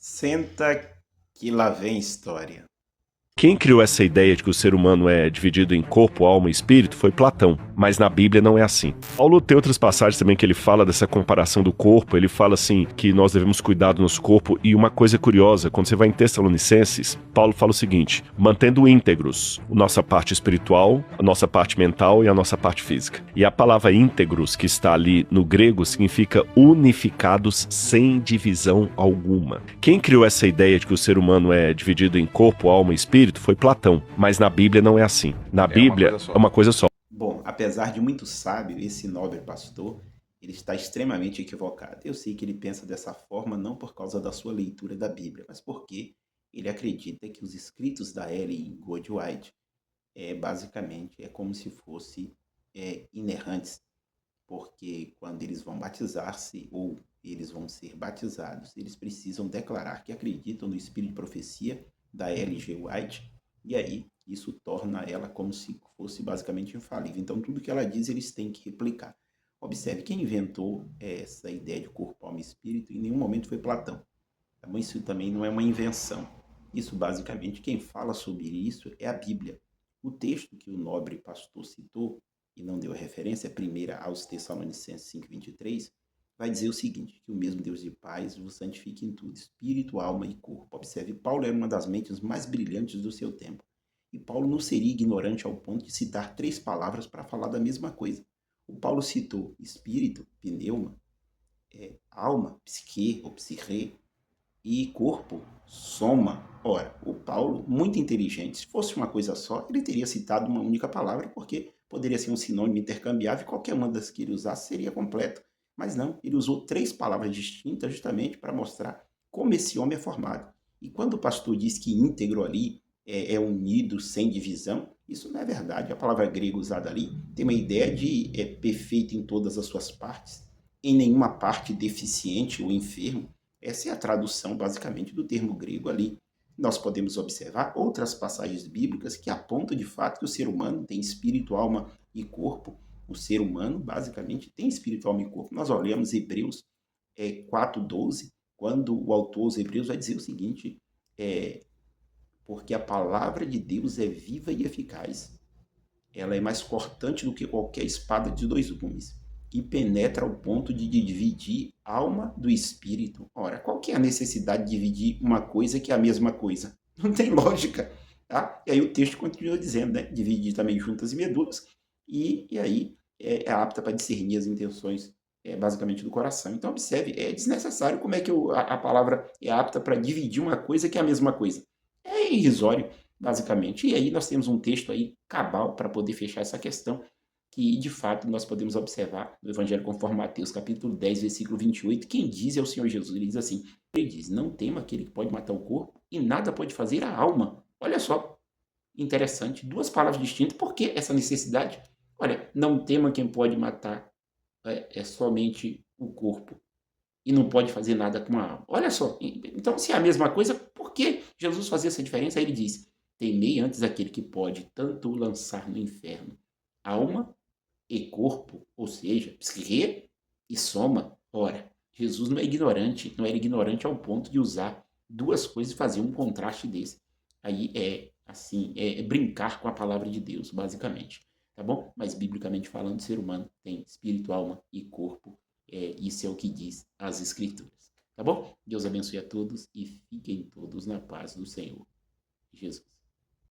Senta que lá vem história. Quem criou essa ideia de que o ser humano é dividido em corpo, alma e espírito foi Platão, mas na Bíblia não é assim. Paulo tem outras passagens também que ele fala dessa comparação do corpo, ele fala assim que nós devemos cuidar do nosso corpo, e uma coisa curiosa, quando você vai em Tessalonicenses, Paulo fala o seguinte: mantendo íntegros a nossa parte espiritual, a nossa parte mental e a nossa parte física. E a palavra íntegros, que está ali no grego, significa unificados sem divisão alguma. Quem criou essa ideia de que o ser humano é dividido em corpo, alma e espírito foi Platão, mas na Bíblia não é assim. Na Bíblia é uma coisa só. Bom, apesar de muito sábio, esse nobre pastor, ele está extremamente equivocado. Eu sei que ele pensa dessa forma não por causa da sua leitura da Bíblia, mas porque ele acredita que os escritos da Ellen G. White basicamente é como se fosse inerrantes, porque quando eles vão batizar-se ou eles vão ser batizados, eles precisam declarar que acreditam no espírito de profecia da L.G. White, e aí isso torna ela como se fosse basicamente infalível. Então, tudo que ela diz, eles têm que replicar. Observe, quem inventou essa ideia de corpo, alma e espírito, em nenhum momento foi Platão. Então, isso também não é uma invenção. Isso, basicamente, quem fala sobre isso é a Bíblia. O texto que o nobre pastor citou, e não deu referência, é primeira aos Tessalonicenses 5:23, vai dizer o seguinte: que o mesmo Deus de paz vos santifique em tudo, espírito, alma e corpo. Observe, Paulo era uma das mentes mais brilhantes do seu tempo. E Paulo não seria ignorante ao ponto de citar três palavras para falar da mesma coisa. O Paulo citou espírito, pneuma, alma, psique ou psirre, e corpo, soma. Ora, o Paulo, muito inteligente, se fosse uma coisa só, ele teria citado uma única palavra, porque poderia ser um sinônimo intercambiável e qualquer uma das que ele usasse seria completo. Mas não, ele usou três palavras distintas justamente para mostrar como esse homem é formado. E quando o pastor diz que íntegro ali unido, sem divisão, isso não é verdade. A palavra grega usada ali tem uma ideia de perfeito em todas as suas partes, em nenhuma parte deficiente ou enfermo. Essa é a tradução, basicamente, do termo grego ali. Nós podemos observar outras passagens bíblicas que apontam de fato que o ser humano tem espírito, alma e corpo. O ser humano, basicamente, tem espírito, alma e corpo. Nós olhamos Hebreus 4:12, quando o autor aos Hebreus vai dizer o seguinte: é, porque a palavra de Deus é viva e eficaz, ela é mais cortante do que qualquer espada de dois gumes e penetra ao ponto de dividir alma do espírito. Ora, qual que é a necessidade de dividir uma coisa que é a mesma coisa? Não tem lógica, tá? E aí o texto continua dizendo, né? Dividir também juntas e medulas, e aí é apta para discernir as intenções basicamente do coração. Então observe, é desnecessário como é que a palavra é apta para dividir uma coisa que é a mesma coisa. É irrisório, basicamente. E aí nós temos um texto aí cabal para poder fechar essa questão, que de fato nós podemos observar no Evangelho conforme Mateus, capítulo 10, versículo 28, quem diz é o Senhor Jesus. Ele diz assim: ele diz, não tema aquele que pode matar o corpo e nada pode fazer a alma. Olha só, interessante, duas palavras distintas. Por que essa necessidade? Olha, não tema quem pode matar somente o corpo e não pode fazer nada com a alma. Olha só, então se é a mesma coisa, por que Jesus fazia essa diferença? Aí ele diz: temei antes aquele que pode tanto lançar no inferno alma e corpo, ou seja, psique e soma. Ora, Jesus não é ignorante, não era ignorante ao ponto de usar duas coisas e fazer um contraste desse. Aí é assim, é brincar com a palavra de Deus, basicamente. Tá bom? Mas biblicamente falando, o ser humano tem espírito, alma e corpo. Isso é o que diz as Escrituras. Tá bom? Deus abençoe a todos e fiquem todos na paz do Senhor Jesus.